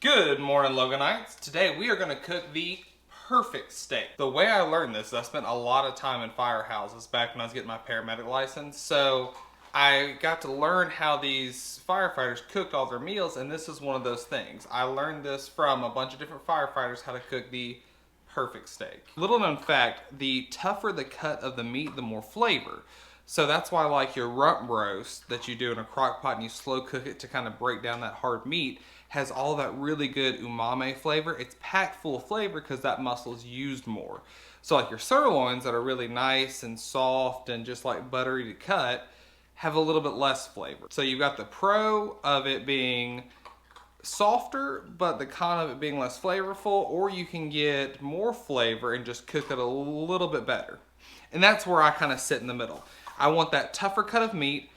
Good morning, Loganites. Today we are going to cook the perfect steak. The way I learned this, I spent a lot of time in firehouses back when I was getting my paramedic license. So I got to learn how these firefighters cooked all their meals, and this is one of those things. I learned this from a bunch of different firefighters how to cook the perfect steak. Little known fact, the tougher the cut of the meat, the more flavor. So that's why like your rump roast that you do in a crock pot and you slow cook it to kind of break down that hard meat has all that really good umami flavor. It's packed full of flavor because that muscle is used more. So like your sirloins that are really nice and soft and just like buttery to cut have a little bit less flavor. So you've got the pro of it being softer, but the con of it being less flavorful, or you can get more flavor and just cook it a little bit better. And that's where I kind of sit in the middle. I want that tougher cut of meat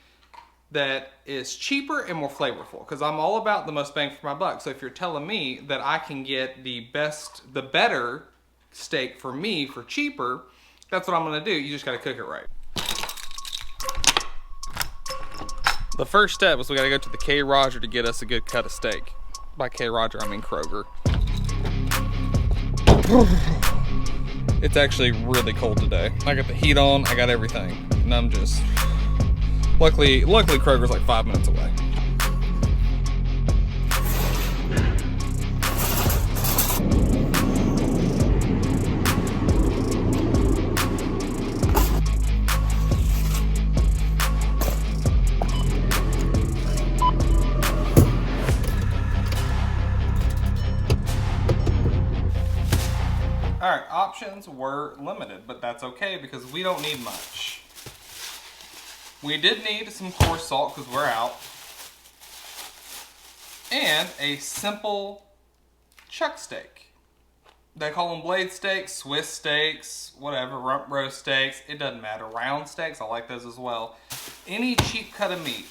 that is cheaper and more flavorful, because I'm all about the most bang for my buck. So if you're telling me that I can get the better steak for me for cheaper, that's what I'm gonna do. You just gotta cook it right. The first step is we gotta go to the K. Roger to get us a good cut of steak. By K. Roger, I mean Kroger. It's actually really cold today. I got the heat on, I got everything, and I'm just... Luckily Kroger's like 5 minutes away. Alright, options were limited, but that's okay because we don't need much. We did need some coarse salt because we're out. And a simple chuck steak. They call them blade steaks, Swiss steaks, whatever, rump roast steaks. It doesn't matter. Round steaks, I like those as well. Any cheap cut of meat.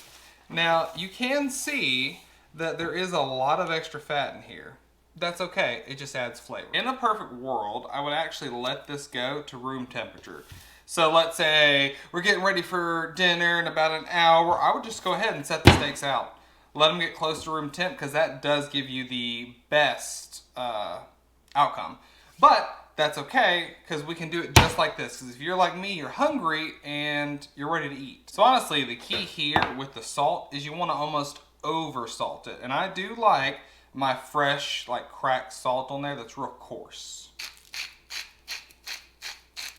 Now, you can see that there is a lot of extra fat in here. That's okay, it just adds flavor. In a perfect world, I would actually let this go to room temperature. So let's say we're getting ready for dinner in about an hour. I would just go ahead and set the steaks out. Let them get close to room temp because that does give you the best outcome. But that's okay because we can do it just like this. Because if you're like me, you're hungry and you're ready to eat. So honestly, the key here with the salt is you want to almost over salt it. And I do like my fresh, like cracked salt on there that's real coarse.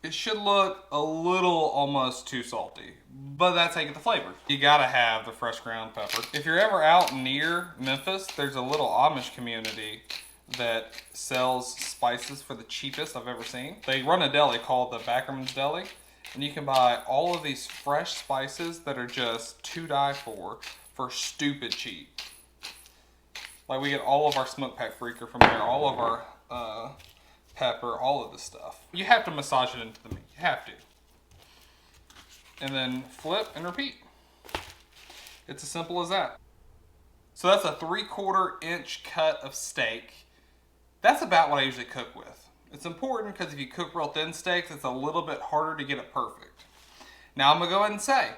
It should look a little almost too salty, but that's how you get the flavor. You gotta have the fresh ground pepper. If you're ever out near Memphis, there's a little Amish community that sells spices for the cheapest I've ever seen. They run a deli called the Backerman's Deli, and you can buy all of these fresh spices that are just to die for stupid cheap. Like we get all of our smoked paprika from there, all of our pepper, all of this stuff. You have to massage it into the meat. You have to. And then flip and repeat. It's as simple as that. So that's a 3/4 inch cut of steak. That's about what I usually cook with. It's important because if you cook real thin steaks, it's a little bit harder to get it perfect. Now I'm gonna go ahead and say,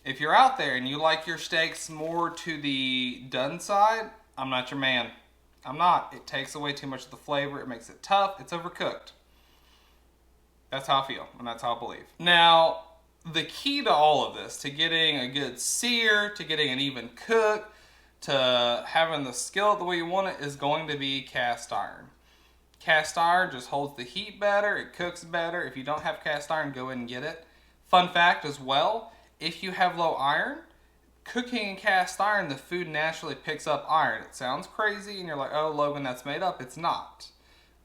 if you're out there and you like your steaks more to the done side, I'm not your man. I'm not. It takes away too much of the flavor. It makes it tough. It's overcooked. That's how I feel, and that's how I believe. Now, the key to all of this, to getting a good sear, to getting an even cook, to having the skillet the way you want it, is going to be cast iron. Cast iron just holds the heat better. It cooks better. If you don't have cast iron, go in and get it. Fun fact as well, if you have low iron, cooking in cast iron, the food naturally picks up iron. It sounds crazy and you're like, oh, Logan, that's made up. It's not.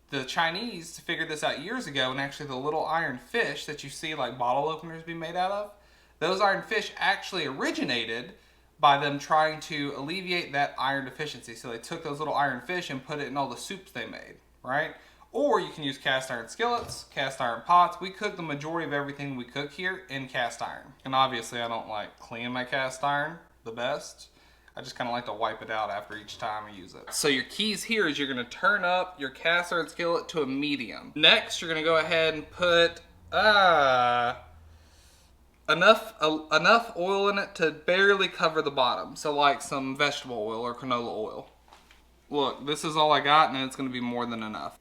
The Chinese figured this out years ago, and actually the little iron fish that you see like bottle openers be made out of, those iron fish actually originated by them trying to alleviate that iron deficiency. So they took those little iron fish and put it in all the soups they made, right? Or you can use cast iron skillets, cast iron pots. We cook the majority of everything we cook here in cast iron. And obviously I don't like clean my cast iron the best. I just kind of like to wipe it out after each time I use it. So your keys here is you're going to turn up your cast iron skillet to a medium. Next, you're going to go ahead and put enough oil in it to barely cover the bottom. So like some vegetable oil or canola oil. Look, this is all I got, and it's going to be more than enough.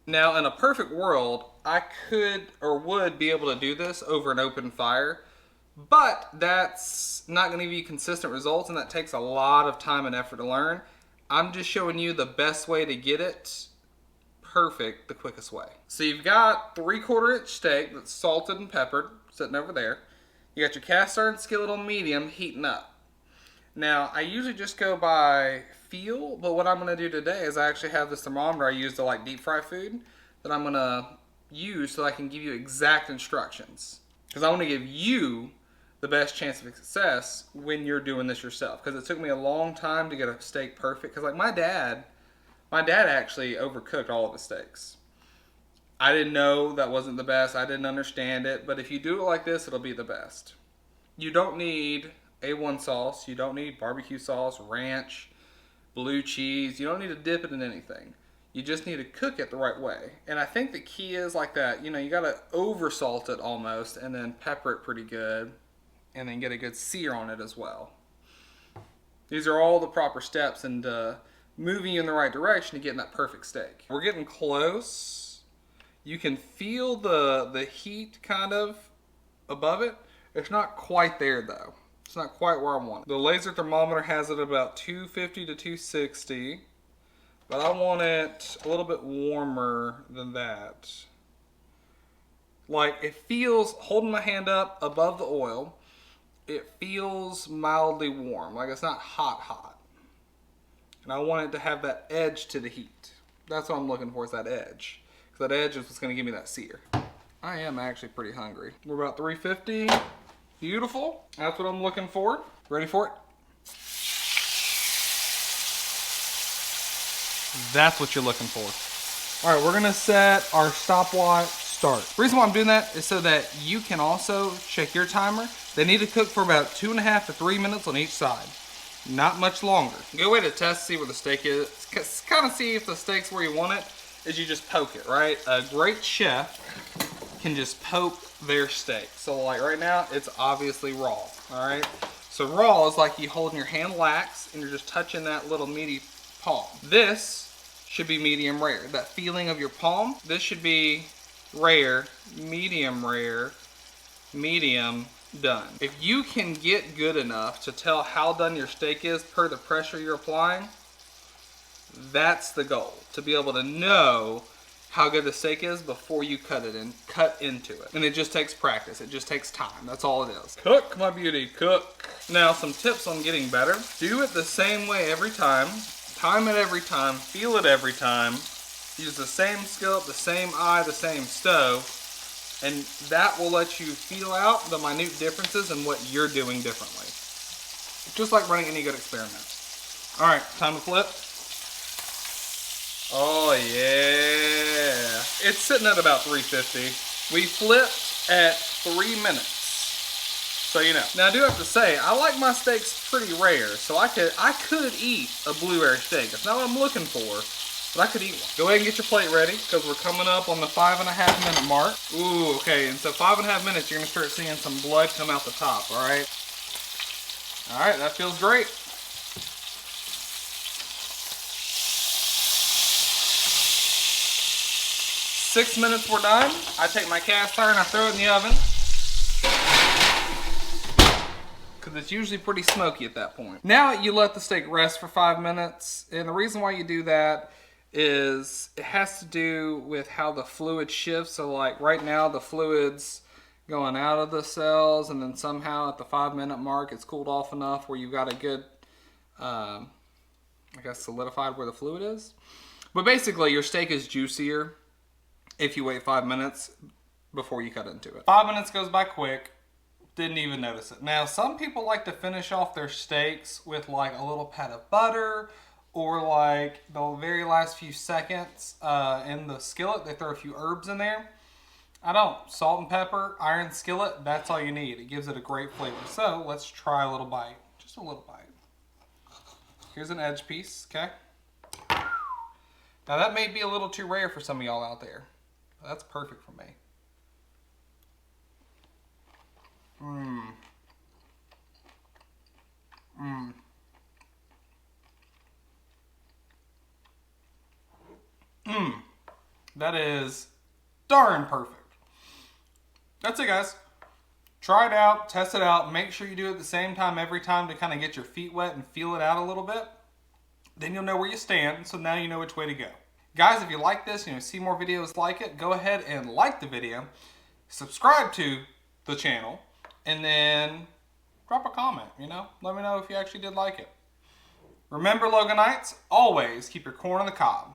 Now, in a perfect world, I could or would be able to do this over an open fire, but that's not going to give you consistent results, and that takes a lot of time and effort to learn. I'm just showing you the best way to get it perfect the quickest way. So you've got 3/4 inch steak that's salted and peppered sitting over there. You got your cast iron skillet on medium heating up. Now, I usually just go by feel, but what I'm going to do today is I actually have this thermometer I use to like deep fry food that I'm going to use so I can give you exact instructions. Because I want to give you the best chance of success when you're doing this yourself. Because it took me a long time to get a steak perfect. Because like my dad actually overcooked all of his steaks. I didn't know that wasn't the best. I didn't understand it. But if you do it like this, it'll be the best. You don't need A1 sauce. You don't need barbecue sauce, ranch, blue cheese. You don't need to dip it in anything. You just need to cook it the right way. And I think the key is like that. You know, you got to over salt it almost and then pepper it pretty good and then get a good sear on it as well. These are all the proper steps and moving you in the right direction to getting that perfect steak. We're getting close. You can feel the heat kind of above it. It's not quite there though. It's not quite where I want it. The laser thermometer has it about 250 to 260, but I want it a little bit warmer than that. Like it feels, holding my hand up above the oil, it feels mildly warm. Like it's not hot. And I want it to have that edge to the heat. That's what I'm looking for, is that edge. Because that edge is what's going to give me that sear. I am actually pretty hungry. We're about 350. Beautiful. That's what I'm looking for. Ready for it? That's what you're looking for. All right, we're gonna set our stopwatch start. The reason why I'm doing that is so that you can also check your timer. They need to cook for about 2.5 to 3 minutes on each side. Not much longer. A good way to test, see where the steak is, kind of see if the steak's where you want it, is you just poke it, right? A great chef can just poke their steak. So like right now, it's obviously raw, all right? So raw is like you holding your hand lax and you're just touching that little meaty palm. This should be medium rare. That feeling of your palm, this should be rare, medium, done. If you can get good enough to tell how done your steak is per the pressure you're applying, that's the goal. To be able to know how good the steak is before you cut into it. And it just takes practice. It just takes time. That's all it is. Cook, my beauty, cook. Now, some tips on getting better. Do it the same way every time. Time it every time. Feel it every time. Use the same skillet, the same eye, the same stove. And that will let you feel out the minute differences in what you're doing differently. Just like running any good experiment. All right, time to flip. Oh yeah. It's sitting at about 350. We flipped at 3 minutes. So you know. Now I do have to say, I like my steaks pretty rare. So I could eat a blue rare steak. It's not what I'm looking for, but I could eat one. Go ahead and get your plate ready because we're coming up on the 5.5 minute mark. Ooh, okay, and so 5.5 minutes, you're gonna start seeing some blood come out the top, all right? All right, that feels great. 6 minutes, we're done. I take my cast iron, I throw it in the oven. Because it's usually pretty smoky at that point. Now you let the steak rest for 5 minutes. And the reason why you do that is it has to do with how the fluid shifts. So like right now the fluid's going out of the cells and then somehow at the 5 minute mark it's cooled off enough where you've got a good, I guess solidified where the fluid is. But basically your steak is juicier if you wait 5 minutes before you cut into it. 5 minutes goes by quick. Didn't even notice it. Now, some people like to finish off their steaks with like a little pat of butter or like the very last few seconds in the skillet, they throw a few herbs in there. I don't. Salt and pepper, iron skillet, that's all you need. It gives it a great flavor. So let's try a little bite. Just a little bite. Here's an edge piece, okay? Now that may be a little too rare for some of y'all out there. That's perfect for me. That is darn perfect. That's it, guys. Try it out, test it out. Make sure you do it at the same time every time to kind of get your feet wet and feel it out a little bit. Then you'll know where you stand, so now you know which way to go. Guys, if you like this and you see more videos like it, go ahead and like the video, subscribe to the channel, and then drop a comment, Let me know if you actually did like it. Remember, Loganites, always keep your corn on the cob.